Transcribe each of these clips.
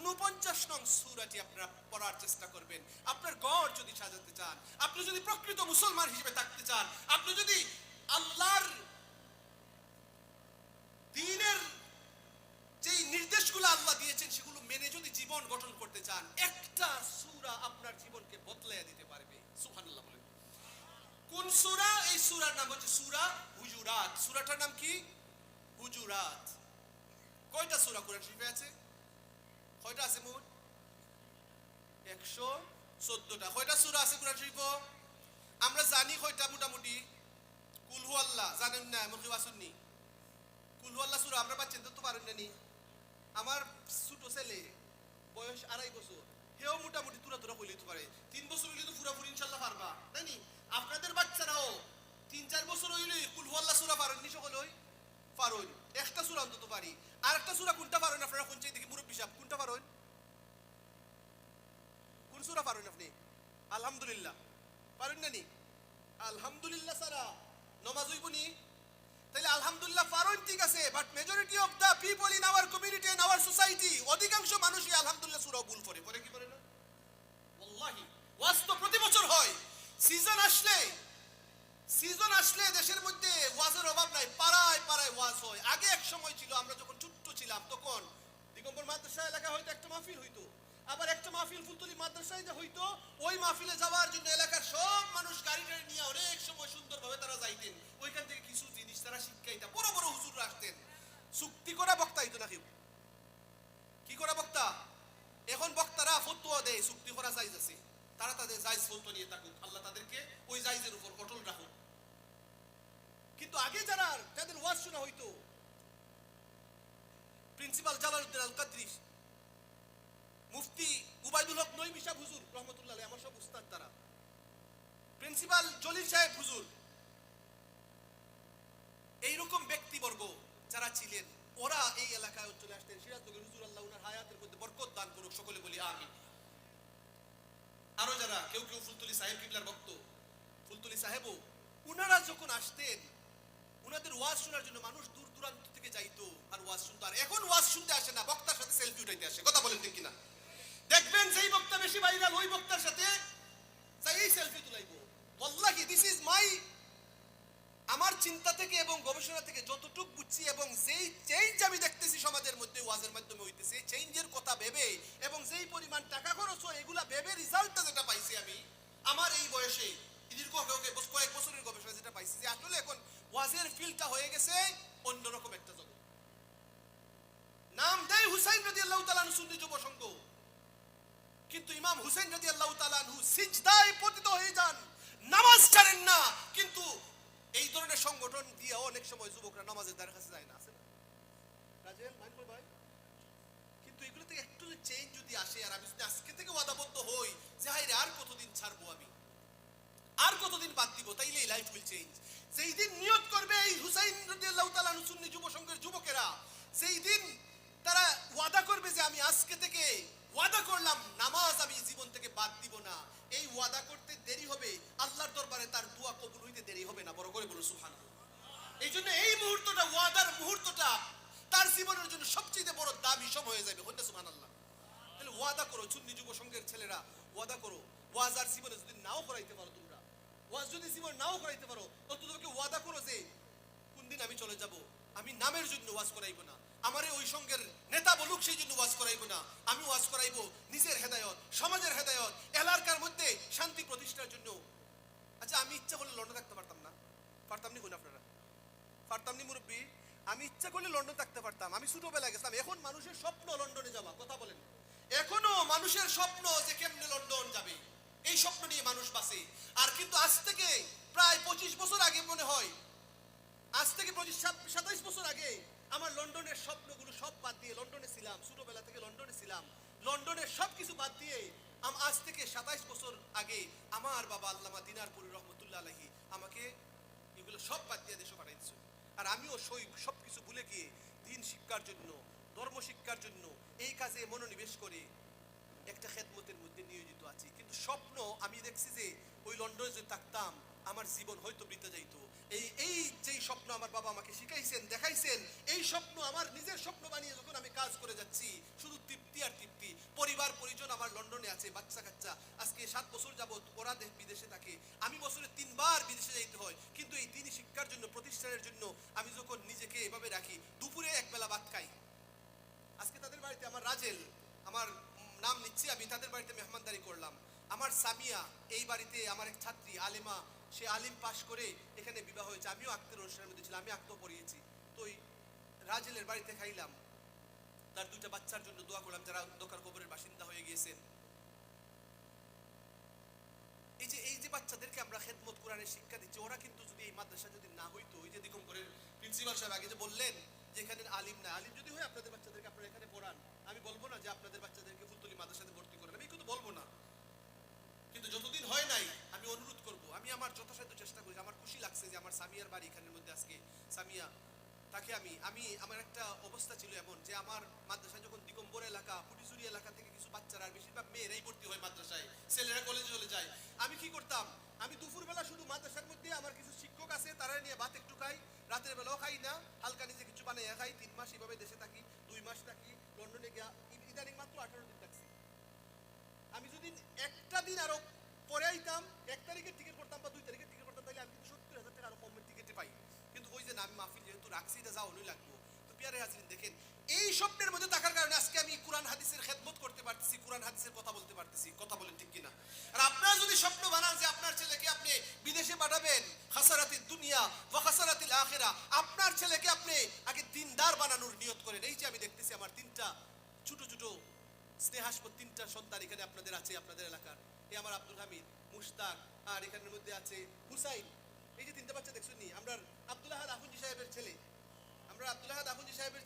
49 নং সূরাটি আপনারা পড়ার চেষ্টা করবেন। আপনার গড় যদি সাজাতে চান, আপনি যদি প্রকৃত মুসলমান হিসেবে থাকতে চান, আপনি যদি আল্লাহর দ্বীনের যেই নির্দেশগুলো আল্লাহ দিয়েছেন সেগুলো মেনে যদি জীবন গঠন করতে চান, একটা সূরা আপনার জীবনকে বদলাইয়া দিতে পারবে। সুবহানাল্লাহ বলেন। কোন সূরা? এই সূরার নাম হচ্ছে সূরা হুজুরাত। সূরাটার নাম কি? হুজুরাত। কয়টা সূরা কোরআন শরীফে আছে? কয়টা আছে মোট? 114টা। কয়টা সূরা আছে কোরআন শরীফে? আমরা জানি কয়টা মোটামুটি? কুল হু আল্লাহ জানেন না? এমন কেউ আসেননি? কুল হু আল্লাহ সূরা আমরা পাচ্ছেন তো পারেন না নি? আমার ছোট ছেলে বয়স 2.5 বছর, হেও মোটামুটি তুরা তুরা কইলে তো পারে। 3 বছর হইলে তো পুরাপুরি ইনশাআল্লাহ পারবা, তাই নি? আপনাদের বাচ্চারাও 3-4 বছর হইলে কুল হু আল্লাহ সূরা পারেন নি? সকল হই পারেন, একটা সূরা অন্তত পারি। আর একটা সূরা কোনটা পারেন আপনারা? কোন চাই দেখি মুরব্বি সাহেব, কোনটা পারেন? কোন সূরা পারেন আপনি? আলহামদুলিল্লাহ পারেন না নি? আলহামদুলিল্লাহ সারা নামাজ হইব নি? তাহলে আলহামদুলিল্লাহ পারেন, ঠিক আছে, but majority of the people in our community in our society, অধিকাংশ মানুষই আলহামদুলিল্লাহ সূরা ভুল পড়ে। পড়ে কি পড়ে না? ওয়াল্লাহি ওয়াজ তো প্রতি বছর হয়। সিজন আসলে দেশের মধ্যে ওয়াজের অভাব নাই, পাড়ায় পাড়ায় ওয়াজ হয়। আগে এক সময় ছিল, আমরা যখন ছোট্ট ছিলাম তখন দিগম্বর মাদ্রাসা এলাকা হয়তো একটা মাহফিল হইতো, আবার একটা মাহফিল ফুলতলি মাদ্রাসায় যে হইতো, ওই মাহফিলে যাওয়ার জন্য এলাকার সব মানুষ গাড়ি টাড়ি নিয়ে অনেক সময় সুন্দরভাবে তারা যাইতেন। ওইখান থেকে কিছু জিনিস তারা শিক্ষাইতা, বড় বড় হুজুররা আসতেন। চুক্তি করা বক্তা হইতো না কেউ। কি করা বক্তা? এখন বক্তারা ফতোয়া দেয় চুক্তি করা জায়েজ আছে, তারা তাদের জায়েজ ফতোয়া নিয়ে থাকুক, আল্লাহ তাদেরকে ওই জায়েজের উপর অটল রাখুক। কিন্তু আগে যাদের ওয়াজ শোনা হইতো, প্রিন্সিপাল জালালউদ্দিন আল কাদরি, মুফতি উবাইদুল হক নইমি সাহেব হুজুর রহমতুল্লাহ আলাইহি, আমার সব উস্তাদ তারা, প্রিন্সিপাল জলিল সাহেব হুজুর, এইরকম ব্যক্তিবর্গ যারা ছিলেন, ওরা এই এলাকায় চলে আসতেন। সিরাজনগর হুজুর, আল্লাহ উনার হায়াতের মধ্যে বরকত দান করুক, সকলে বলি আমিন। আরো যারা কেউ কেউ ফুলতলি সাহেব কিবলার ভক্ত, ফুলতলি সাহেবও, উনারা যখন আসতেন, উনাদের ওয়াজ শোনার জন্য মানুষ দূর দূরান্ত থেকে যাইতো আর ওয়াজ শুনতো। আর এখন ওয়াজ শুনতে আসে না, বক্তার সাথে সেলফি উঠাইতে আসে। কথা বলেন ঠিক কিনা? দেখবেন যেই বক্তা বেশি ভাইরাল, ওই বক্তার সাথে যাই সেলফি তুলাইবো। ওয়াল্লাহি দিস ইজ মাই, আমার চিন্তা থেকে এবং গবেষণা থেকে যতটুকু বুঝছি এবং যেই চেঞ্জ আমি দেখতেছি সমাজের মধ্যে ওয়াজের মাধ্যমে হইতেছে, এই চেঞ্জের কথা ভেবে এবং যেই পরিমাণ টাকা খরচ হয় এগুলা ভেবে রেজাল্টটা যেটা পাইছি আমি আমার এই বয়সে দীর্ঘ কয়েক বছরের গবেষণা যেটা পাইছি, যে আসলে এখন ওয়াজের ফিল্ডটা হয়ে গেছে অন্যরকম একটা জগৎ। নাম দেয় হুসাইন রাদিয়াল্লাহু তাআলা আনহু সুন্নি যুব সংঘ, কিন্তু ইমাম হুসাইন রাদিয়াল্লাহু তাআলা আনহু সিজদায় পতিত হয়ে যান, নামাজ ছাড়েন না। কিন্তু এই ধরনের সংগঠন দিয়ে অনেক সময় যুবকরা নামাজের দ্বারের কাছে যায় না, আছে না রাজেল মাইনুল ভাই? কিন্তু এগুলো থেকে একটু চেঞ্জ যদি আসে, আর আমি যদি আজকে থেকে ওয়াদাবদ্ধ হই যে হাই রে আর কতদিন ছাড়বো আমি, আর কতদিন বাদ দিব, তাইলে এই লাইফ উইল চেঞ্জ। যেই দিন নিয়ত করবে এই হুসাইন রাদিয়াল্লাহু তাআলা আনহু সুন্নি যুব সংঘের যুবকেরা, সেই দিন তারা ওয়াদা করবে যে আমি আজকে থেকে ওয়াদা করলাম নামাজ আমি জীবন থেকে বাদ দিব না। এই ওয়াদা করতে দেরি হবে, আল্লাহর দরবারে তার দোয়া কবুল হইতে দেরি হবে না। বড় করে বলো সুবহানাল্লাহ। এই জন্য এই মুহূর্তটা, ওয়াদার মুহূর্তটা তার জীবনের জন্য সবচেয়ে বড় দামি সময় হয়ে যাবে। হইতে সুবহানাল্লাহ। তাহলে ওয়াদা করো, সুন্নি যুব সংঘের ছেলেরা ওয়াদা করো, ওয়াজ আর জীবনে যদি নাও করাইতে পারো, তোমরা ওয়াজ যদি জীবন নাও করাইতে পারো, অন্ততপক্ষে ওয়াদা করো যে কোন দিন আমি চলে যাব, আমি নামের জন্য ওয়াজ করাইব না, আমারে ওই সংঘের নেতা বলুক সেই জন্য ওয়াজ করাইব না, আমি ওয়াজ করাইব নিজের হেদায়ত, সমাজের হেদায়ত, এলাকার মধ্যে শান্তি প্রতিষ্ঠার জন্য। আচ্ছা আমি ইচ্ছা করলে লন্ডন থাকতে পারতাম না? পারতাম নি? কোন আপনারা পারতাম নি মুরব্বী? আমি ইচ্ছা করলে লন্ডন থাকতে পারতাম। আমি ছোটবেলায় গেছিলাম। এখন মানুষের স্বপ্ন লন্ডনে যাওয়া। কথা বলেন, এখনো মানুষের স্বপ্ন যে কেমনে লন্ডন যাবে, এই স্বপ্ন নিয়ে মানুষ বাঁচে। আর কিন্তু আজ থেকে প্রায় 25 বছর আগে মনে হয়, আজ থেকে 27 বছর আগে আমার লন্ডনের স্বপ্নগুলো সব বাদ দিয়ে, লন্ডনে ছিলাম ছোটবেলা থেকে, লন্ডনে ছিলাম, লন্ডনের সবকিছু বাদ দিয়ে আজ থেকে 27 বছর আগে আমার বাবা আল্লামা দিনারপুরি রহমতুল্লাহ আলাইহি আমাকে এগুলো সব বাদ দিয়ে দেশে পাঠাইছে। আর আমিও সবকিছু ভুলে গিয়ে দিন শিক্ষার জন্য, ধর্ম শিক্ষার জন্য এই কাজে মনোনিবেশ করে একটা খেদমতের মধ্যে নিয়োজিত আছি। কিন্তু স্বপ্ন আমি দেখছি যে ওই লন্ডনে যদি থাকতাম আমার জীবন হয়তো বৃথা যাইত। এই যেই স্বপ্ন আমার বাবা আমাকে শিখাইছেন, দেখাইছেন, এই স্বপ্ন আমার নিজের স্বপ্ন বানিয়ে যখন আমি কাজ করে যাচ্ছি, শুধু তৃপ্তি আর তৃপ্তি। আছে বাচ্চা কাচ্চা, আজকে 7 বছর যাবত ওরা বিদেশে থাকে, আমি বছরে 3 বার বিদেশে যাইতে হয়, কিন্তু এই দিনই শিক্ষার জন্য, প্রতিষ্ঠানের জন্য আমি যখন নিজেকে এভাবে রাখি, দুপুরে একবেলা ভাত খাই। আজকে তাদের বাড়িতে আমার রাজেল, আমার নাম নিচ্ছি আমি, তাদের বাড়িতে মেহমানদারি করলাম। আমার সামিয়া, এই বাড়িতে আমার এক ছাত্রী আলেমা, সে আলিম পাশ করে এখানে বিবাহ হয়েছে, আমিও আক্তের অনুষ্ঠানের মধ্যে ছিলাম, আমি আক্তও পড়িয়েছি। তো ওই রাজেলের বাড়িতে খাইলাম, তার 2টা বাচ্চার জন্য দোয়া করলাম যারা দোকার কবরের বাসিন্দা হয়ে গিয়েছেন। এই যে বাচ্চাদেরকে আমরা খেদমত কোরআনের শিক্ষা দিচ্ছি, ওরা কিন্তু যদি এই মাদ্রাসা যদি না হইতো, ওই যে দিগম্বরের প্রিন্সিপাল সাহেব আগে যে বললেন যে এখানে আলিম না, আলিম যদি হয় আপনাদের বাচ্চাদেরকে আপনারা এখানে পড়ান, আমি বলবো না যে আপনাদের বাচ্চাদেরকে ফুলতলি মাদ্রাসাতে ভর্তি করেন, আমি কিন্তু বলবো না, কিন্তু যতদিন হয় নাই আমি অনুরোধ করব, আমি আমার যথাসাধ্য চেষ্টা করি। আমার খুশি লাগছে যে আমার সামিয়ার বাড়ি এখানের মধ্যে, আজকে সামিয়া তাকে আমি আমার একটা অবস্থা ছিল এমন যে আমার মাদ্রাসায় যখন দিগম্বর এলাকা, ফুটিচুরি এলাকা থেকে কিছু বাচ্চারা, আর বেশিরভাগ মেয়েরাই ভর্তি হয় মাদ্রাসায়, ছেলেরা কলেজে চলে যায়, আমি কি করতাম, আমি দুপুরবেলা শুধু মাদ্রাসার মধ্যে আমার কিছু শিক্ষক আছে তারা নিয়ে ভাত একটু খাই, রাতের বেলাও খাই না, হালকা নিজে কিছু বানাইয়া খাই। 3 মাস এভাবে দেশে থাকি, 2 মাস থাকি লন্ডনে গিয়া, ইদানিং মাত্র 18 দিন থাকছি। আমি যদি একটা দিন আরো পরে আইতাম, 1 তারিখের টিকিট করতাম বা 2 তারিখের টিকিট করতাম, তাহলে আমি কিন্তু 70,000 টাকা আরো কমের টিকিটে পাই। কিন্তু ওই যে না, আমি মাহফিল যেহেতু রাখছি, এটা যাওয়ানোই লাগবো। তো পিয়ারে হাজিরিন, দেখেন এই স্বপ্নের মধ্যে থাকার কারণে আজকে আমি কোরআন হাদিসের খেদমত করতে পারতেছি, কোরআন হাদিসের কথা বলতে পারতেছি। কথা বলেন ঠিক কিনা? আর আপনারা যদি স্বপ্ন বানান যে আপনার ছেলেকে আপনি বিদেশে পাঠাবেন, খাসারাতিদ দুনিয়া ওয়া খাসারাতিল আখিরা, আপনার ছেলেকে আপনি আগে দিনদার বানানোর নিয়ত করেন। এই যে আমি দেখতেছি আমার 3টা ছোট ছোট স্নেহাস্পদ 3টা সন্তান এখানে আপনাদের আছে, আপনাদের এলাকার। এই আমার আব্দুল হামিদ, মুশতাক, আর এখানের মধ্যে আছে হুসাইন। এই যে 3টা বাচ্চা দেখছেন নি, আমরা আব্দুল আহাদ আফুঞ্জি সাহেবের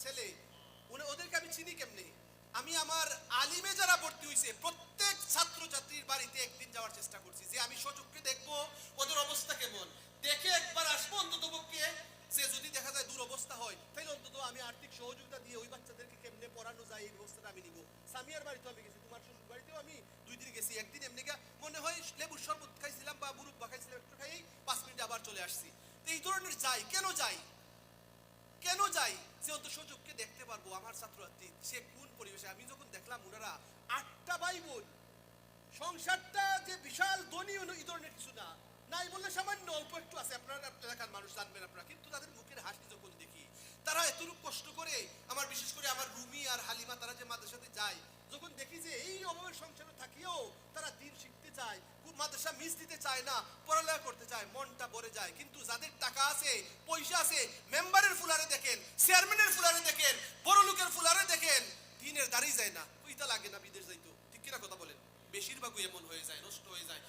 ছেলে, ওদেরকে আমি চিনি কেমনে? আমি আমার আলিমে যারা ভর্তি হয়েছে প্রত্যেক ছাত্র ছাত্রীর বাড়িতে একদিন যাওয়ার চেষ্টা করছি, যে আমি সচক্ষে দেখবো ওদের অবস্থা কেমন, দেখে একবার আসবো অন্তত পক্ষে, যে যদি দেখা যায় দুরবস্থা হয় তাহলে অন্তত আমি আর্থিক সহযোগিতা দিয়ে ওই বাচ্চাদেরকে কেমনে পড়ানো যায় এই ব্যবস্থাটা আমি নিব। সামিয়ার বাড়িতেও আমি গেছি, তোমার শ্বশুর বাড়িতেও আমি 2 দিন গেছি। একদিন এমনি মনে হয় লেবুর শরবত খাইছিলাম বা মুরব্বা খাইছিলাম, একটু খাই 5 মিনিটে আবার চলে আসছি। তো এই ধরনের যাই কেন যাই, যে অন্তত সচক্ষে দেখতে পারবো আমার ছাত্রছাত্রী সে কোন পরিবেশে। আমি যখন দেখলাম ওনারা 8টা ভাই বোন, সংসারটা যে বিশাল ধনী এই ধরনের কিছু না, নাই বললে সামান্য অল্প একটু আছে, আপনারা এলাকার মানুষ জানবেন আপনারা, কিন্তু তাদের মুখের হাসি যখন দেখি, তারা এতটুকু কষ্ট করে, আমার বিশেষ করে আমার রুমি আর হালিমা, তারা যে মাদ্রাসাতে যায়, যখন দেখি যে এই অভাবের সংসারে থাকিও তারা দিন শিখতে চায়, মাদ্রাসা মিস দিতে চায় না, পড়ালেখা করতে চায়, মনটা ভরে যায়। কিন্তু যাদের টাকা আছে, পয়সা আছে, মেম্বারের ফুলারে দেখেন, চেয়ারম্যানের ফুলারে দেখেন, বড় লোকের ফুলারে দেখেন, দিনের দাঁড়িয়ে যায় না, ওইটা লাগে না বিদেশ যাইতো। ঠিক কিনা কথা বলেন? বেশিরভাগই এমন হয়ে যায়, নষ্ট হয়ে যায়।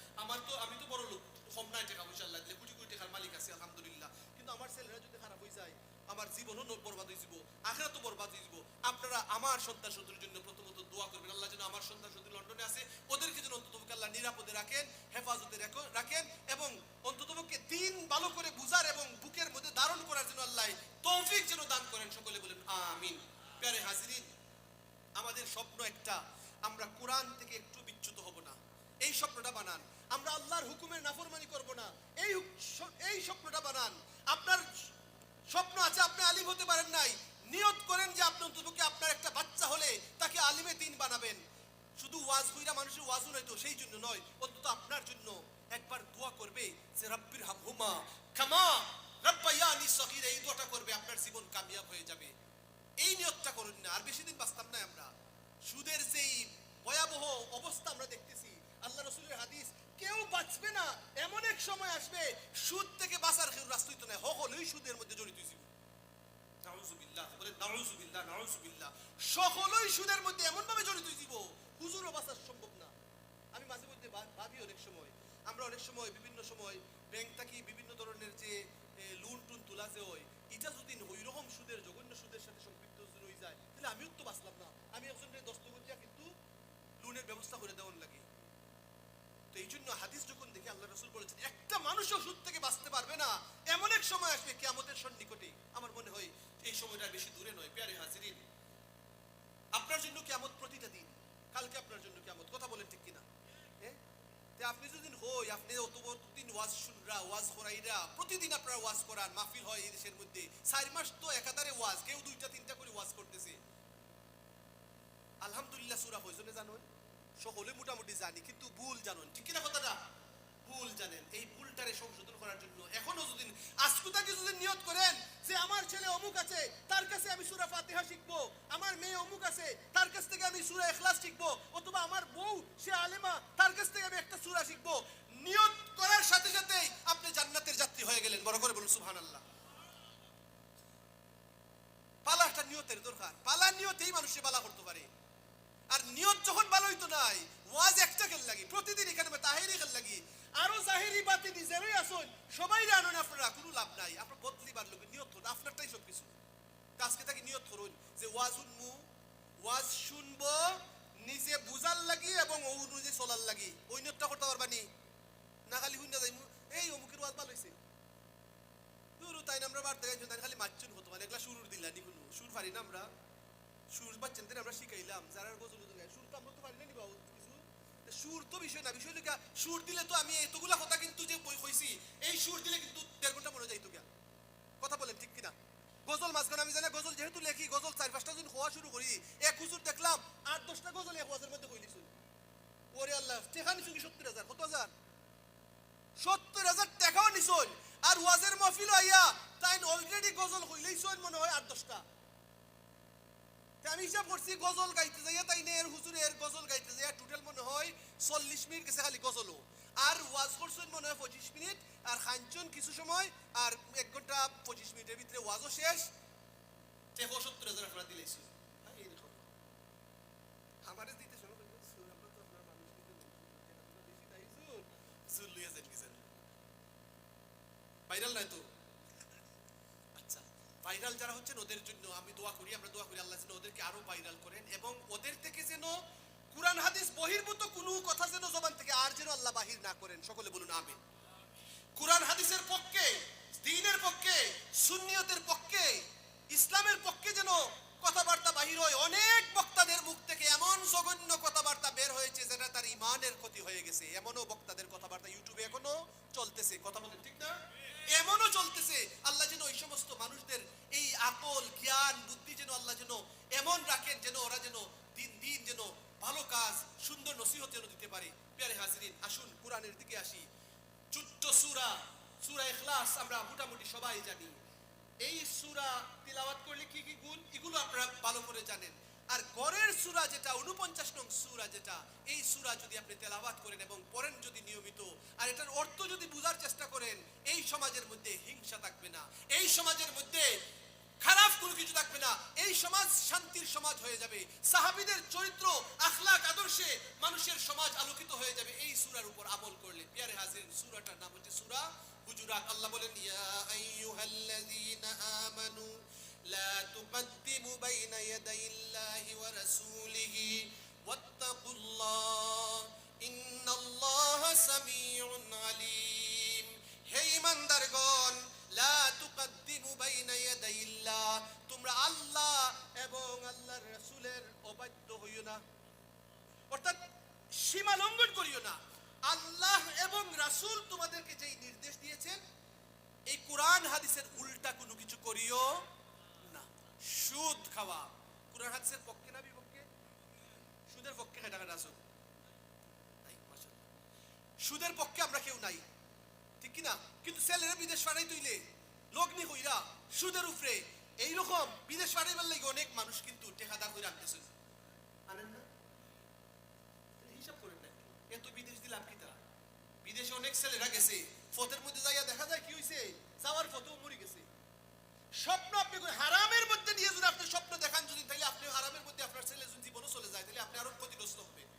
আমি তো বড় লোক, কম নাই টাকা পয়সা, লাগলে কোটি কোটি টাকার মালিক আছে আলহামদুলিল্লাহ, কিন্তু আমার ছেলেরা যদি খারাপ হয়ে যায়, আমার জীবনও বরবাদ হয়ে যাব, আখিরাতও বরবাদ হয়ে যাব। আপনারা আমার সন্তান সন্ততির জন্য প্রথমত দোয়া করবেন, আল্লাহ যেন আমার সন্তান সন্ততি লন্ডনে আছে ওদেরকে যেন অন্ততপক্ষে আল্লাহ নিরাপদে রাখেন, হেফাজতে রাখেন, এবং অন্ততপক্ষে দিন ভালো করে বুঝার এবং বুকের মধ্যে ধারণ করার জন্য আল্লাহ তৌফিক যেন দান করেন। সকলে বলেন আমিন। প্যারে হাজিরিন, আমাদের স্বপ্ন একটা, আমরা কোরআন থেকে একটু বিচ্যুত হব না, এই স্বপ্নটা বানান। আমরা আল্লাহর হুকুমের নাফরমানি করব না, এই স্বপ্নটা বানান। আপনার স্বপ্ন আছে আপনি আলিম হতে পারেন নাই, নিয়ত করেন যে আপনি অন্ততপক্ষে আপনার একটা বাচ্চা হলে তাকে আলিমে দিন বানাবেন। শুধু ওয়াজ কইরা মানুষের ওয়াজও নয়তো সেই জন্য নয়, অন্তত আপনার জন্য একবার দোয়া করবে যে রাব্বির হামহুমা কামা রাব্বায়ানি সগীরা, এই দোয়াটা করবে, আপনার জীবন কামিয়াব হয়ে যাবে। এই নিয়তটা করুন না, আর বেশি দিন বাঁচতাম না আমরা। সুদের যেই ভয়াবহ অবস্থা আমরা দেখতেছি, আল্লাহ রাসূলের হাদিস, কেউ বাঁচবে না, এমন এক সময় আসবে সুদ থেকে বাঁচার কেউ রাস্তাই তো নাই, সকলেই সুদের মধ্যে জড়িত হইছে। নাউযুবিল্লাহ, বলেন নাউযুবিল্লাহ, নাউযুবিল্লাহ। সকলেই সুদের মধ্যে এমন ভাবে জড়িত হইব, হুজুরও বাঁচা সম্ভব না। আমি মাঝে মধ্যে ভাবি, আমরা অনেক সময় বিভিন্ন সময় ব্যাংক থেকে বিভিন্ন ধরনের যে লোন টুন তোলা যে হয়, এটা যদি ওই রকম সুদের, জঘন্য সুদের সাথে সম্পৃক্ত হয়ে যায়, তাহলে আমিও তো বাঁচলাম না। আমি একজনের দস্তখত দিয়া কিন্তু লোনের ব্যবস্থা করে দেওয়ার লাগে। তো এই জন্য হাদিস যখন দেখি, আল্লাহ রাসূল বলেছেন একটা মানুষও সুদ থেকে বাঁচতে পারবে না, এমন এক সময় আসবে কিয়ামতের সন্নিকটে। আমার মনে হয় এই সময়টা বেশি দূরে নয়। প্যারে হাজিরিন, আপনার জন্য কিয়ামত প্রতিটা দিন, কালকে আপনার জন্য কিয়ামত। কথা বলেন ঠিক কিনা? আপনি যদি আপনি অতদিন ওয়াজ শুনরা, ওয়াজ করাইরা, প্রতিদিন আপনারা ওয়াজ করান, মাহফিল হয় এই দেশের মধ্যে, 4 মাস তো একাধারে ওয়াজ, কেউ 2টা 3টা করে ওয়াজ করতেছে। আলহামদুলিল্লাহ, সূরা কয়জনে জানেন? সকলে মোটামুটি জানি, কিন্তু ভুল জানেন, ঠিক কিনা কথাটা? ভুল জানেন। এই ভুলটারে সংশোধন করার জন্য এখনো যদি আজকুতাকে যদি নিয়ত করেন যে আমার ছেলে অমুক আছে, তার কাছে আমি সূরা ফাতিহা শিখবো, আমার মেয়ে অমুক আছে, তার কাছ থেকে আমি সূরা ইখলাস শিখবো, অথবা আমার বউ সে আলেমা, তার কাছ থেকে আমি একটা সূরা শিখবো, নিয়ত করার সাথে সাথেই আপনি জান্নাতের যাত্রী হয়ে গেলেন। বড় করে বলুন সুবহানাল্লাহ। পালা একটা নিয়তের দরকার, পালা নিয়তেই মানুষে পালা করতে পারে। আর নিয়ত যখন ভালো হইতো নাই, ওয়াজ একটা খেল লাগি, প্রতিদিন এখানে তাহেরি খেল লাগি, আরো জাহেরি বাতি নিজেরই আসুন, সবাই আনুন, আপনারা কোনো লাভ নাই। আপনার বদলিবার লোক নিয়ত করুন, আপনারটাই সব কিছু। আজকে তাকে নিয়ত করুন যে ওয়াজ শুনবো, ওয়াজ শুনবো নিজে বুঝার লাগি এবং অনুযায়ী চলার লাগি। ওই নিয়তটা করতে পারবানি না, খালি শুনে যাই এই অমুকের ওয়াজ ভালো হয়েছে, তাই না আমরা বাড়তে গাইছি, তাই খালি মারচুন হতো, মানে এগুলা সুর দিলানি, কোনো সুর পারি না আমরা, সুর বাচ্চাদের আমরা শিখাইলাম, যারা গজল গায় সুর তো আমরা তো পারি না নি বাবু কিছু। সুর তো বিষয় না, বিষয় লেখা সুর দিলে তো আমি এতগুলা কথা কিন্তু যে বই কইছি, এই সুর দিলে কিন্তু 1.5 ঘন্টা মনে যাইতো গিয়া। কথা বলেন ঠিক কিনা? গজল মাঝখানে আমি জানি গজল যেহেতু লেখি, গজল 4-5টা দিন হওয়া শুরু করি, এক হুজুর দেখলাম 8-10টা গজল এক ওয়াজের মধ্যে কইলিছ। ওরে আল্লাহ, টাকা নিছো কি 70,000? কত হাজার? 70,000 টাকাও নিছুন। আর ওয়াজের মাহফিল আইয়া তাই অলরেডি গজল কইলেইছুন মনে হয় 8-10টা। আমি হিসাব করছি গজল গাইতে যাইয়া তাই এর হুজুরের গজল গাইতে যাইয়া টোটাল মনে হয় 40 মিনিট গেছে খালি গজলও। আর ওয়াজ করছেন মনে হয় 25 মিনিট, আর খানচুন কিছু সময়, আর 1 ঘন্টা 25 মিনিটের ভিতরে ওয়াজও শেষ। 70,000 আপনারা দিলেছি। আমারে দিতে শুরু করবেন, আমরা তো আপনার মানুষ কিন্তু বেশি তাইছুন জুল লইয়া যান কি জানেন, ভাইরাল নাই তো। আচ্ছা, ভাইরাল যারা হচ্ছেন ওদের জন্য আমি দোয়া করি, আমরা দোয়া করি আল্লাহ যেন ওদেরকে আরো ভাইরাল করেন, এবং ওদের থেকে যেন কুরআন হাদিস বহির্ভূত কোনো কথা যেন জবান থেকে আর যেন আল্লাহ বাহির না করেন। সকলে বলুন আমিন। কুরআন হাদিসের পক্ষে, দ্বীনের পক্ষে, সুন্নিয়তের পক্ষে, ইসলামের পক্ষে যেন কথাবার্তা বাহির হয়। অনেক বক্তাদের মুখ থেকে এমন জঘন্য কথাবার্তা বের হয়েছে যেটা তার ইমানের ক্ষতি হয়ে গেছে। এমনও বক্তাদের কথাবার্তা ইউটিউবে এখনো চলতেছে। কথা বলেন ঠিক না? এমনও চলতেছে। আল্লাহ যেন ওই সমস্ত মানুষদের এই আকল, জ্ঞান, বুদ্ধি যেন আল্লাহ যেন এমন রাখেন যেন ওরা যেন দিন দিন যেন ভালো কাজ, সুন্দর নসিহত যেন দিতে পারে। প্রিয় হাজিরিন, আসুন কুরআনের দিকে আসি। ছোট্ট সূরা, সূরা ইখলাস আমরা মোটামুটি সবাই জানি। এই সূরা তিলাওয়াত করলে কি কি গুণ, এগুলো আপনারা ভালো করে জানেন। আর গরের সূরা যেটা 49 নং সূরা, যেটা এই সূরা যদি আপনি তেলাওয়াত করেন এবং পড়েন যদি নিয়মিত, আর এটার অর্থ যদি বুঝার চেষ্টা করেন, এই সমাজের মধ্যে হিংসা থাকবে না, এই সমাজের মধ্যে খারাপ কোনো কিছু থাকবে না, এই সমাজ শান্তির সমাজ হয়ে যাবে। সাহাবীদের চরিত্র, আখলাক, আদর্শে মানুষের সমাজ আলোকিত হয়ে যাবে এই সূরার উপর আমল করলে। প্রিয় হাজির, সূরাটার নাম হচ্ছে সূরা হুজুরাত। আল্লাহ বলেন, ইয়া আইয়ুহাল্লাযীনা আমানু লা তুকদ্দিমু বাইনা ইয়াদাইল্লাহি ওয়া রাসূলিহি ওয়াত্তাকুল্লাহ ইন্নাল্লাহা সামিউন আলীম। হে ঈমানদারগণ, লা তুকদ্দিমু বাইনা ইয়াদাইল্লাহ, তোমরা আল্লাহ এবং আল্লাহর রাসূলের অবাধ্য হইও না, অর্থাৎ সীমা লঙ্ঘন করিও না। আল্লাহ এবং রাসূল তোমাদেরকে যেই নির্দেশ দিয়েছেন, এই কুরআন হাদিসের উল্টা কোনো কিছু করিও না। সুদ খাওয়া কুরআন হাদিসের পক্ষে না বিপক্ষে? সুদের পক্ষে কাটা আসুন নাই, মাশাআল্লাহ। সুদের পক্ষে আমরা কেউ নাই, ঠিক কি না? কিন্তু ছেলেরা বিদেশ পাঠাই তুইলে লগ্নি কইরা সুদের উপরে এইরকম বিদেশ পাঠাইবার লাগি অনেক মানুষ কিন্তু টেকাদার করে আনতেছে। আনেন না? হিসাব করেন না, এত বিদেশ দিলাম কি তারা? বিদেশে অনেক ছেলেরা গেছে, ফতের মধ্যে যাইয়া দেখা যায় কি হইছে, যাওয়ার ফতেও মরে গেছে। স্বপ্ন আপনি হারামের মধ্যে নিয়ে যদি আপনি স্বপ্ন দেখান যদি, তাহলে আপনি হারামের মধ্যে আপনার ছেলে যদি জীবনও চলে যায়, তাহলে আপনি আরো ক্ষতিগ্রস্ত হবেন।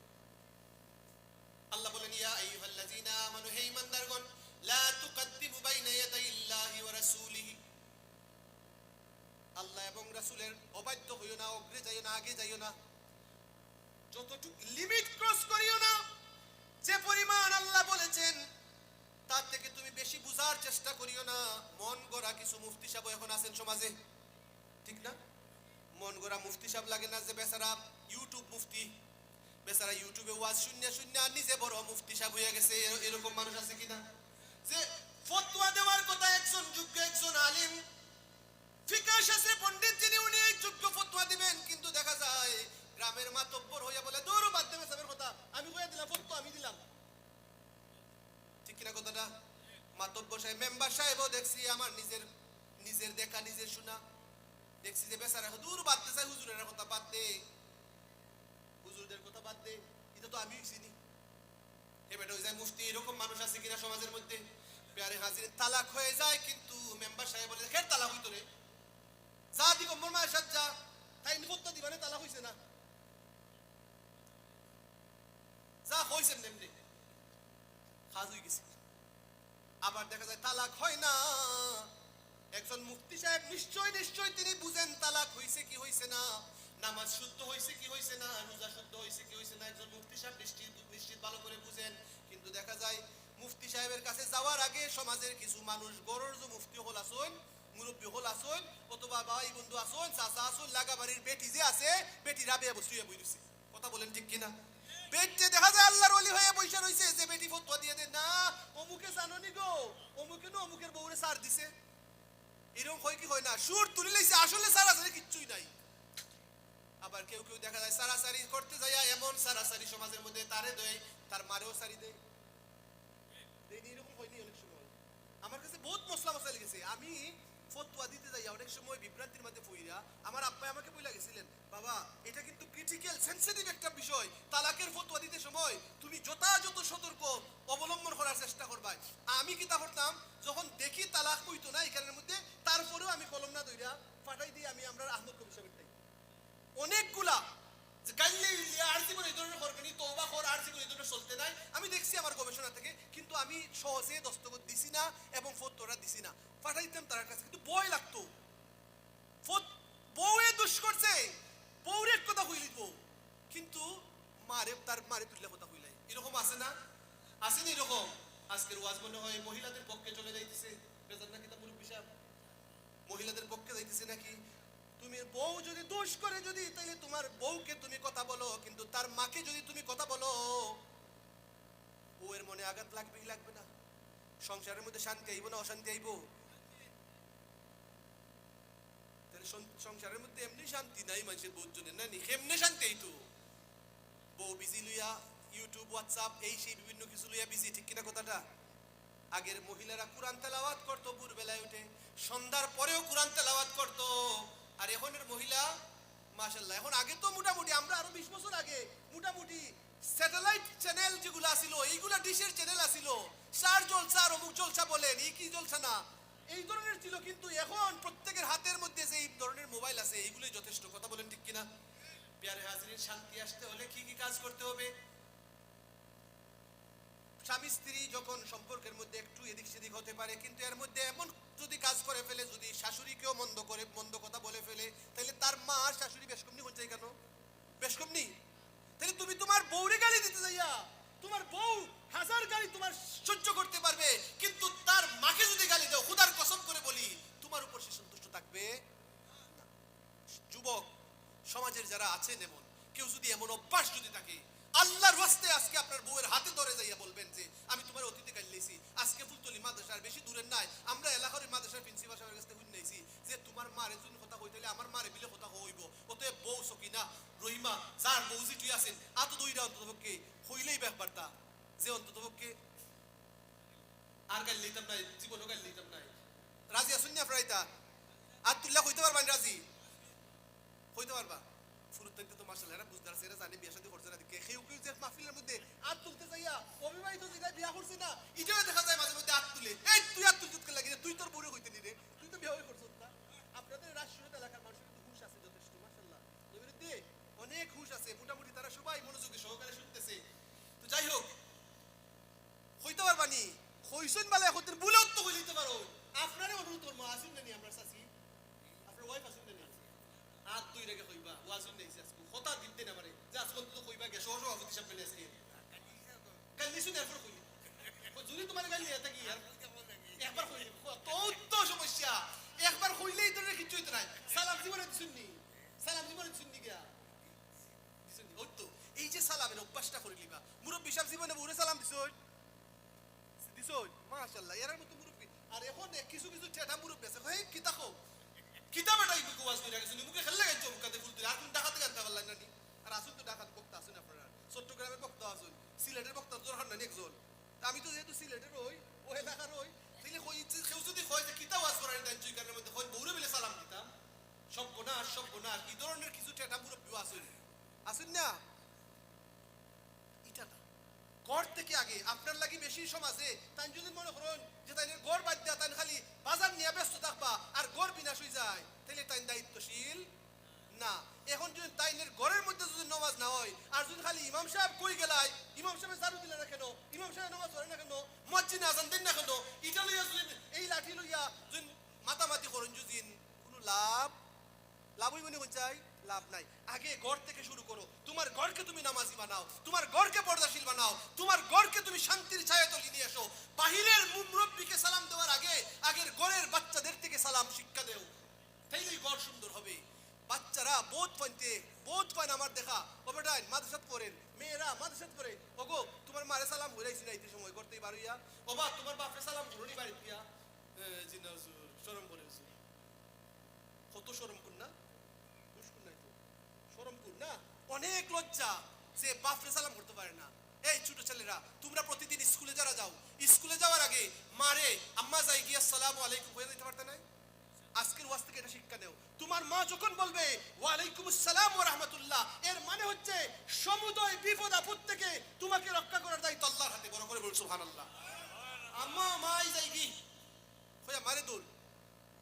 আল্লাহ বলেন, ইয়া আইয়ুহাল্লাযীনা আমানু, হে ঈমানদারগণ, লা তুকদ্দিমু বাইনা ইয়াদাইল্লাহি ওয়া রাসূলিহি, আল্লাহ এবং রাসূলের অবাধ্য হইও না, অগ্রে যাইও না, আগে যাইও না, যতটুকু লিমিট ক্রস করিও না। যে পরিমাণ আল্লাহ বলেছেন তার থেকে তুমি বেশি বুঝার চেষ্টা করিও না। মন গড়া কিছু মুফতি সাহেব এখন আছেন সমাজে, ঠিক না? মন গড়া মুফতি সাহেব লাগে না, যে বেচারা ইউটিউব মুফতি, বেচারা ইউটিউবে ওয়াজ শূন্য শূন্য নিজে বড় মুফতি সাহেব হয়ে গেছে। এরকম মানুষ আছে কিনা? যে ফতোয়া দেওয়ার কথা একজন যোগ্য, একজন আলিম, ফিকহ শাস্ত্রে পণ্ডিত যিনি, উনি যোগ্য ফতোয়া দিবেন, কিন্তু দেখা যায় গ্রামের মাতব্বর হইয়া বলে দূর বাদ দেবে সাহেবের কথা, শোনা দেখছি যে বেচারা হুজুর বাদতে চাই, হুজুরের কথা বাদ দে, হুজুরদের কথা বাদ দে, এটা তো আমিও চিনি। এ বেটা ওই যায় মুফতি, এরকম মানুষ আছে কিনা সমাজের মধ্যে? প্যারে হাজির তালাক হয়ে যায়, কিন্তু মেম্বার সাহেব বলে খের তালাক হইতো রে, যা দিগম্বর মায়ের সাথে যা, তাই নিপত্তা দিবানে তালাক হইছে না, যা হইছে নেমনে কাজ হয়ে গেছে। আবার দেখা যায় তালাক হয় না, একজন মুফতি সাহেব নিশ্চয় তিনি বুঝেন তালাক হইছে কি হইছে না, নামাজ শুদ্ধ হইছে কি হইছে না, রোজা শুদ্ধ হইছে কি হইছে না, একজন মুফতি সাহেব নিশ্চিত ভালো করে বুঝেন। কিন্তু দেখা যায় মুফতি সাহেবের কাছে যাওয়ার আগে সমাজের কিছু মানুষ গরর যে মুফতি হল আসুন, মুরব্বী হল আসুন, অথবা ভাই বন্ধু আসুন, চাচা আসুন, লাগাবাড়ির বেটি যে আছে, বেটি রাবে বসুয়ে বইছে। কথা বলেন ঠিক কিনা? বেটে দেখা যায় আল্লাহর ওলি হয়ে বইসা রইছে, যে বেটি ফতোয়া দিয়ে দেন না, অমুকে জানোনি গো, অমুকে না অমুকের বউরে সার দিছে, এরকম হয় কি হয় না, সুর তুলে লাইছে, আসলে সারাসারি কিচ্ছুই নাই। আবার কেউ দেখা যায় সারাসারি করতে যাইয়া এমন সারাসারি সমাজের মধ্যে তারে দেয়, তার মারেও সারি দেয়, এরকম হয়নি অনেক সময়। আমার কাছে বহুত মশলা লেগেছে, আমি ফতোয়া দিতে যাই অনেক সময় বিভ্রান্তির মধ্যে পইরা, আমার আব্বা আমাকে বইলা গেছিলেন, বাবা এটা কিন্তু ক্রিটিক্যাল সেনসিটিভ একটা বিষয়, তালাকের ফতোয়া দিতে সময় তুমি যথাযথ সতর্ক অবলম্বন করার চেষ্টা করবা। আমি কি তা করতাম, যখন দেখি তালাক হইতো না এখানের মধ্যে, তারপরেও আমি কলম না দইরা ফাটাই দিই, আমি আমরা আহমদ কবির সাহেবেরটাই অনেকগুলা যে গাইলে আর জীবন এই ধরনের করবেনি, তওবা কর, আর জীবন এই ধরনের চলতে নাই, আমি দেখছি আমার গবেষণা থেকে, কিন্তু আমি সহজে দস্তখত দিছি না এবং ফতোয়াটা দিছি না, পাঠাইতাম তার কাছে, কিন্তু ভয় লাগতো, বউয়ে দুষ করছে, বউর এক কথা হইলি বউ, কিন্তু তার মারে তুললে কথা হইলাই, এরকম আছে না? আসেনি এরকম? আজকের ওয়াজ মনে হয় মহিলাদের পক্ষে চলে যাইতেছে, বেজার নাকি তা মুরব্বি সাহেব, মহিলাদের পক্ষে যাইতেছে নাকি? তুমি বউ যদি দোষ করে যদি, তাহলে তোমার বউকে তুমি কথা বলো, কিন্তু তার মাকে যদি তুমি কথা বলো, বউয়ের মনে আঘাত লাগবে কি লাগবে না? সংসারের মধ্যে শান্তি আইব না অশান্তি আইব? তাহলে সংসারের মধ্যে এমনি শান্তি নাই মানুষের বউর জন্য, না নি এমনি শান্তি আইতো, বউ বিজি লইয়া ইউটিউব হোয়াটসঅ্যাপ এই সেই বিভিন্ন কিছু লইয়া বিজি, ঠিক কিনা কথাটা? আগের মহিলারা কোরআন তেলাওয়াত করতো ভোর বেলায় উঠে, সন্ধ্যার পরেও কোরআন তেলাওয়াত করতো, আর এখনের মহিলা মাশাআল্লাহ, এখন আগে তো মোটামুটি আমরা আরো 20 বছর আগে মোটামুটি স্যাটেলাইট চ্যানেল যেগুলো ছিল, এইগুলা ডিশের চ্যানেল আছিল, চার জলসা আর অমুক জলসা বলেন, এই কি জলসা না, এই ধরনের ছিল, কিন্তু এখন প্রত্যেকের হাতের মধ্যে যে এই ধরনের মোবাইল আছে, এইগুলোই যথেষ্ট। কথা বলেন ঠিক কিনা? প্যারে হাজিরিন, শান্তি আসতে হলে কি কি কাজ করতে হবে? স্বামী স্ত্রী যখন সম্পর্কের মধ্যে একটু এদিক সেদিক হতে পারে, কিন্তু এর মধ্যে এমন যদি কাজ করে ফেলে, যদি শাশুড়িকেও মন্দ কথা বলে ফেলে, তাহলে তার মা আর শাশুড়ি বেশ কমনি হচ্ছে কেন? বেশ কমনি? তাহলে তুমি তোমার বউরে গালি দিতে যাইয়া, তোমার বউ হাজার গালি তোমার সহ্য করতে পারবে, কিন্তু তার মাকে যদি গালি দাও, খোদার কসম করে বলি, তোমার উপর সে সন্তুষ্ট থাকবে না। যুবক সমাজের যারা আছেন, এমন কেউ যদি এমন অভ্যাস যদি থাকে, আল্লাহর ওয়াস্তে আজকে আপনার বউয়ের হাতে ধরে যাইয়া বলবেন যে আমি তোমার অতীতে গাইলেছি, আজকে ফুলতলি মাদ্রাসার বেশি দূরের নাই, আমরা এলাকার মাদ্রাসার প্রিন্সিপাল সাহেবের কাছে শুনেছি যে তোমার মারে যদি কথা কইতালে আমার মারে বিলে কথা হইব, অতএব বউ সকিনা রহিমা যার বউ যেটি আছেন আত দুইটা অন্ততপক্ষে হইলেই ব্যাপারটা, যে অন্ততপক্ষে আর গাইল লইতাম নাই, জীবনও গাইল লইতাম নাই। রাজি আসুন না আপনারা? এটা আতুল্লাহ কইতে পারবেন? রাজি কইতে পারবা? ফুরুত্তাইতে তো মাশাআল্লাহ এরা বুঝদার সেরা জানে বিয়া শাদী করছে না, দেখে কেউ যে মাহফিলের মধ্যে আত তুলতে যাইয়া অবিবাহিত যেটা বিয়া করছে না, এটাও দেখা যায় মাঝে মধ্যে আত তুলে, এই তুই আত তুলতে লাগি, তুই তোর বউরে হইতে নি রে, তুই তো বিয়া করছিস না। আপনাদের রাষ্ট্রীয় এলাকার মানুষের কিন্তু হুঁশ আছে যথেষ্ট, মাশাআল্লাহ নবীরুদ্দি অনেক হুঁশ আছে, মোটামুটি তারা সবাই মনোযোগী সহকারে শুনতেছে। তো যাই হোক, হইতে পারবানি হইছেন বালা এখন বুলেও তো হইতে পারো, আপনারে অনুরোধ করবো আসুন না নি আমরা চাচি, আপনার ওয়াইফ আসুন না নি, আত দুই রেগে কইবা ওয়াজুন নেইছে আজকে কথা দিতে না পারে, যে আজকে তো কইবা গে সহ সভাপতি সাহেব পেলে আজকে কালি শুনে এরপর কই যদি তোমার গালি এটা কি আর একবার কই তো সমস্যা, একবার কইলেই তো কিছু হইতো না। সালাম জীবনে শুননি, সালাম জীবনে শুননি গিয়া শুননি, ওই তো এই যে সালামের অভ্যাসটা করে লিবা, মুরব্বি সাহেব জীবনে বুড়ে সালাম দিছই দিছই মাশাআল্লাহ, এর মতো মুরব্বি। আর এখন কিছু কিছু ঠেটা মুরব্বি আছে, হে কি তাকো কিতাব এটাই ওয়াজ কইরা গেছেন, মুখে খেললে গেছে মুখে ফুল তুই, আর কোন ডাকাতে গানতে পারলেন না নি? আর আসুন তো ডাকাত বক্তা আসুন আপনারা, চট্টগ্রামের বক্তা আসুন, সিলেটের বক্তা দরকার নাই একজন, আমি তো যেহেতু সিলেটের ওই এলাকার ওই, তাহলে কেউ যদি হয় যে কিতাব ওয়াজ করার দেন চুইকারের মধ্যে হয় বউরে মিলে সালাম দিতা সর্বনাশ সর্বনাশ এই ধরনের কিছু টেটা মুরব্বী আসেন আসেন না এটা না গড় থেকে আগে আপনার লাগি বেশি সমাজে তাই যদি মনে করেন যে তাই গড় বাদ দেয়া তাই খালি বাজার নিয়ে ব্যস্ত থাকবা আর গড় বিনাশ হয়ে যায় তাহলে তাই দায়িত্বশীল না এখন যদি তাইনের ঘরের মধ্যে যদি নামাজ না হয় আর যদি খালি ইমাম সাহেব কই গেলাই ইমাম সাহেব জারু দিলে না কেন ইমাম সাহেব নামাজ পড়ে না কেন মসজিদে আজান দেন না কেন এটা লইয়া যদি এই লাঠি লইয়া যদি মাতামাতি করেন যদি কোনো লাভ হইব না কোন চাই লাভ নাই আগে ঘর থেকে শুরু করো তোমার ঘরকে তুমি নামাজি বানাও তোমার ঘরকে পর্দাশীল বানাও তোমার ঘরকে তুমি শান্তির ছায়াতলে নিয়ে আসো বাহিরের মুরব্বিকে সালাম দেওয়ার আগে আগের ঘরের বাচ্চাদের থেকে সালাম শিক্ষা দেও তাইলেই ঘর সুন্দর হবে বাচ্চারা বোধ পান আমার দেখা ওবেটাই মাদ্রাসাত পড়েন মেয়েরা মাদ্রাসাত পড়ে ওগো তোমার মারে সালাম হইরাইছি না এই সময় করতেই পারুইয়া ওবা তোমার বাপরে সালাম হরনি বাড়ি দিয়া জিনা হুজুর শরম করে হুজুর কত শরম কর না মুশকিল নাই তো শরম কর না অনেক লজ্জা সে বাপরে সালাম করতে পারে না এই ছোট ছেলেরা তোমরা প্রতিদিন স্কুলে যারা যাও স্কুলে যাওয়ার আগে মারে আম্মা যাই গিয়া আসসালামু আলাইকুম বলে দিতে পারতে না আজকের ওয়াজ থেকে এটা শিক্ষা নেও তোমার মা যখন বলবে ওয়া আলাইকুম আসসালাম ওয়া রাহমাতুল্লাহ এর মানে হচ্ছে সমুদয় বিপদ আপদ থেকে তোমাকে রক্ষা করার দায়িত্ব আল্লাহর হাতে বড় করে বল সুবহানাল্লাহ আম্মা মাই যাই কি কইয়া মারে দোল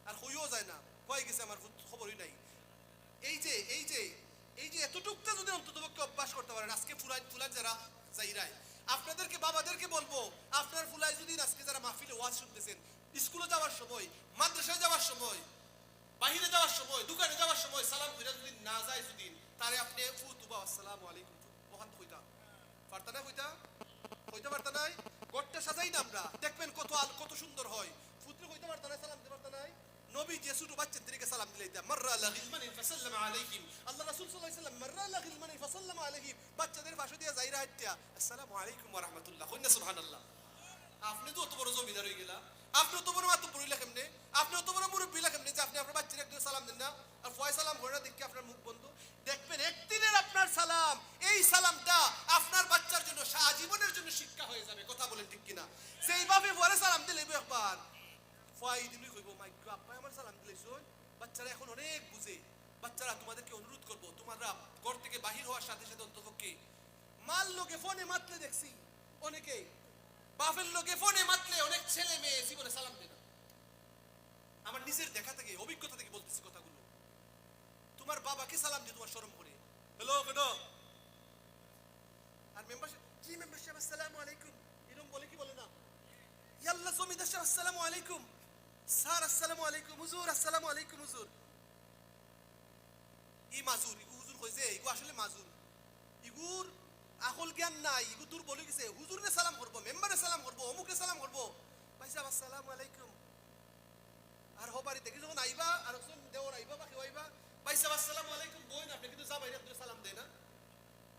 আর কইও যায় না কই গেছে আমার খবরই নাই এই যে এতটুকটা যদি অন্ততপক্ষে অভ্যাস করতে পারেন আজকে ফুলার যারা যাইরাই আপনাদেরকে বাবাদেরকে বলবো আপনার ফুলাই যদি আজকে যারা মাহফিলে ওয়াজ শুনতেছেন স্কুলে যাওয়ার সময় মাদ্রাসায় যাওয়ার সময় বাহিরে যাওয়ার সময় দোকানে যাওয়ার সময় সালাম কইরা যদি না যায় যদি তারে আপনি ফুতুবা আসসালামু আলাইকুম ওখান কইতা পারতা না কইতা পারতা নাই গড়টা সাজাই না আমরা দেখবেন কত সুন্দর হয় ফুতরে কইতে পারতা না সালাম দিতে পারতা নাই নবী যে ছোট বাচ্চাদেরকে সালাম দিলেন মাররা লাগিলমানি ফাসাল্লামা আলাইহিম আল্লাহ রাসূল সাল্লাল্লাহু আলাইহি ওয়াসাল্লাম মাররা লাগিলমানি ফাসাল্লামা আলাইহিম বাচ্চাদের পাশে দিয়ে যাইরা হাঁটতা আসসালামু আলাইকুম ওয়া রাহমাতুল্লাহ কইনা সুবহানাল্লাহ আপনি তো অত বড় জমিদার হয়ে গেলা আপনি অত বড় মাতব্বর হইলা কেমনে আপনি অত বড় মুরব্বি হইলা কেমনে যে আপনি আপনার বাচ্চাদের একটু সালাম দেন না আর ফয় সালাম করে না দেখি আপনার মুখ বন্ধ দেখবেন একদিনের আপনার সালাম এই সালামটা আপনার বাচ্চার জন্য আজীবনের জন্য শিক্ষা হয়ে যাবে কথা বলেন ঠিক কিনা সেইভাবে পরে সালাম দিলে একবার ফয় দিবি কইব মাই গড আপা আমার সালাম দিলেছুন বাচ্চারা এখন অনেক বুঝে বাচ্চারা তোমাদেরকে অনুরোধ করব তোমরা ঘর থেকে বাহির হওয়ার সাথে সাথে অন্ততপক্ষে মাল লোকে ফোনে মাতলে দেখছি অনেকে বাপের লোকে ফোনে মাতলে অনেক ছেলে মেয়ে জীবনে সালাম দেয় না আমার নিজের দেখা থেকে অভিজ্ঞতা থেকে বলতেছি কথাগুলো তোমার বাবাকে সালাম দিয়ে তোমার শরম করে হ্যালো কেন আর মেম্বারশিপ আসসালামু আলাইকুম এরকম বলে কি বলে না ইয়াল্লা জমিদার সাহেব আসসালামু আলাইকুম স্যার আসসালামু আলাইকুম হুজুর আসসালামু আলাইকুম হুজুর ই মাজুর ইগু হুজুর কইছে ইগু আসলে মাজুর ইগুর আকল জ্ঞান নাই ইগু দূর বলে গেছে হুজুরে সালাম করব মেম্বারে সালাম করব অমুকে সালাম করব ভাই সাহেব আসসালামু আলাইকুম আর হবারি দেখি যখন আইবা আর যখন দেওর আইবা বা কেউ আইবা ভাই সাহেব আসসালামু আলাইকুম বই না আপনি কিন্তু যা বাইরে আপনি সালাম দেয় না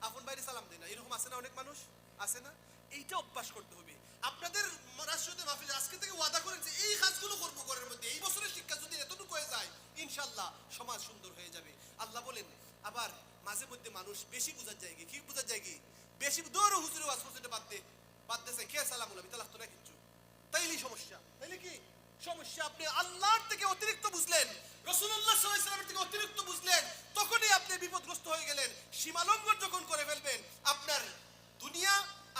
আপন বাইরে সালাম দেয় না এরকম আছে না অনেক মানুষ আছে না এইটা অভ্যাস করতে হবে আপনাদের রাষ্ট্রীয় মাহফিল আজকে থেকে ওয়াদা করেন যে এই কাজগুলো করবো ঘরের মধ্যে এই বছরের শিক্ষা যদি এতটুকু হয়ে যায় ইনশাআল্লাহ সমাজ সুন্দর হয়ে যাবে আল্লাহ বলেন আবার মাঝে মধ্যে মানুষ বেশি বোঝার জায়গা কি বোঝার জায়গা বেশি দৌড় হুজুরে ওয়াজ করতে বাদ দেশে কে সালাম বলবি তা লাগতো না কিচ্ছু তাইলেই সমস্যা তাইলে কি সমস্যা আপনি আল্লাহর থেকে অতিরিক্ত বুঝলেন রাসূলুল্লাহ সাল্লাল্লাহু আলাইহি ওয়াসাল্লামের থেকে অতিরিক্ত বুঝলেন তখনই আপনি বিপদগ্রস্ত হয়ে গেলেন সীমালঙ্ঘন যখন করে ফেলবেন আপনার দুনিয়া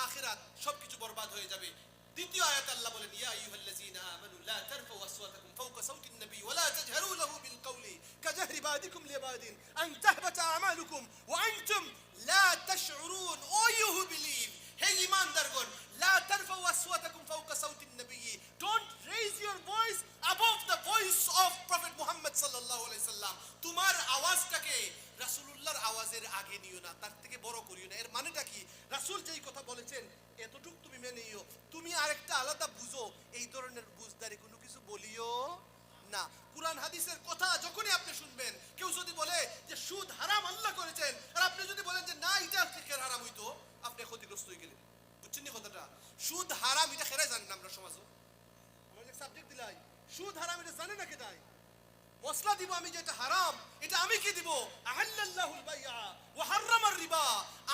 আখিরাত সবকিছু বরবাদ হয়ে যাবে দ্বিতীয় আয়াত আল্লাহ বলেন ইয়া আইয়ুহাল্লাযীনা আমানু লা তারফাউ আসওয়াতাকুম ফাওকা সাওতিন নবী ওয়া লা তাজহারু লাহু বিল কওলি কাজহরি বাদিকুম লিবাদিন আন তাহবাতা আমালুকুম ওয়া আনতুম লা তাশউরুন ও ইউ হু বিলিভ হে ঈমানদারগণ লা তারফাউ আসওয়াতাকুম ফাওকা সাওতিন নবী don't raise your voice above the voice of prophet Muhammad সাল্লাল্লাহু আলাইহি সাল্লাম তোমার আওয়াজটাকে রাসূলুল্লাহর আওয়াজের আগে নিও না তার থেকে বড় করিও না এর মানেটা কি রাসূল যেই কথা বলেছেন এতটুকু তুমি মেনে নিও তুমি আরেকটা আলাদা বুঝো এই ধরনের বুঝদারি কোনো কিছু বলিও না কুরআন হাদিসের কথা যখনই আপনি শুনবেন কেউ যদি বলে যে সুদ হারাম আল্লাহ করেছেন আর আপনি যদি বলেন যে না এটা থেকে হারাম হইতো আপনি ক্ষতিগ্রস্ত হয়ে গেলেন বুঝছেন নি কথাটা সুদ হারাম এটা খেরাই জানেন না আমরা সমাজে আমরা যে সাবজেক্ট দিলাই সুদ হারাম এটা জানে না কেদাই মসলা দিব আমি যে এটা হারাম এটা আমি কি দিব আহাল্লাল্লাহুল বাইআ ওয়া হারামার রিবা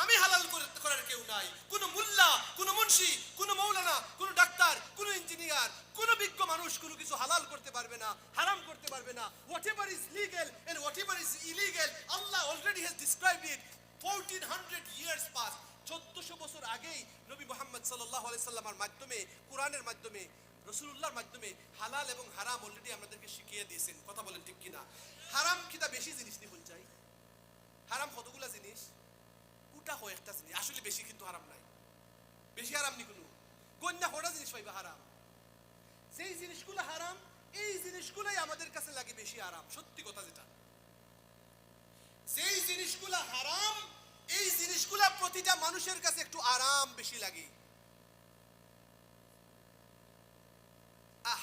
আমি হালাল করার কেউ নাই কোন মুল্লা কোন মুন্সি কোন মাওলানা কোন ডাক্তার কোন ইঞ্জিনিয়ার দুনিয়ার কোন বিজ্ঞ মানুষ কোনো কিছু হালাল করতে পারবে না, হারাম করতে পারবে না। Whatever is legal and whatever is illegal, আল্লাহ already has described it 1400 years pass. 1400 বছর আগেই নবী মুহাম্মদ সাল্লাল্লাহু আলাইহি সাল্লামের মাধ্যমে, কোরআনের মাধ্যমে, রাসূলুল্লাহর মাধ্যমে হালাল এবং হারাম অলরেডি আমাদেরকে শিখিয়ে দিয়েছেন। কথা বলেন ঠিক কিনা? হারাম কিটা বেশি জিনিস নি বল চাই? হারাম কতগুলা জিনিস? কুটা হয় একটা জিনিস, আসলে বেশি কিন্তু হারাম নাই। বেশি হারাম নি কোনো, কন্যা হড়া জিনিস পাইবা হারাম। সেই জিনিসগুলো হারাম, এই জিনিসগুলাই আমাদের কাছে লাগে বেশি হারাম। সত্যি কথা যেটা, যেই জিনিসগুলো হারাম এই জিনিসগুলা প্রতিটা মানুষের কাছে একটু আরাম বেশি লাগে।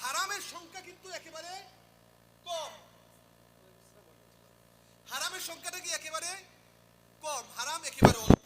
হারামের সংখ্যা কিন্তু একেবারে কম। হারামের সংখ্যাটা কি একেবারে কম, হারাম একেবারে অল্প।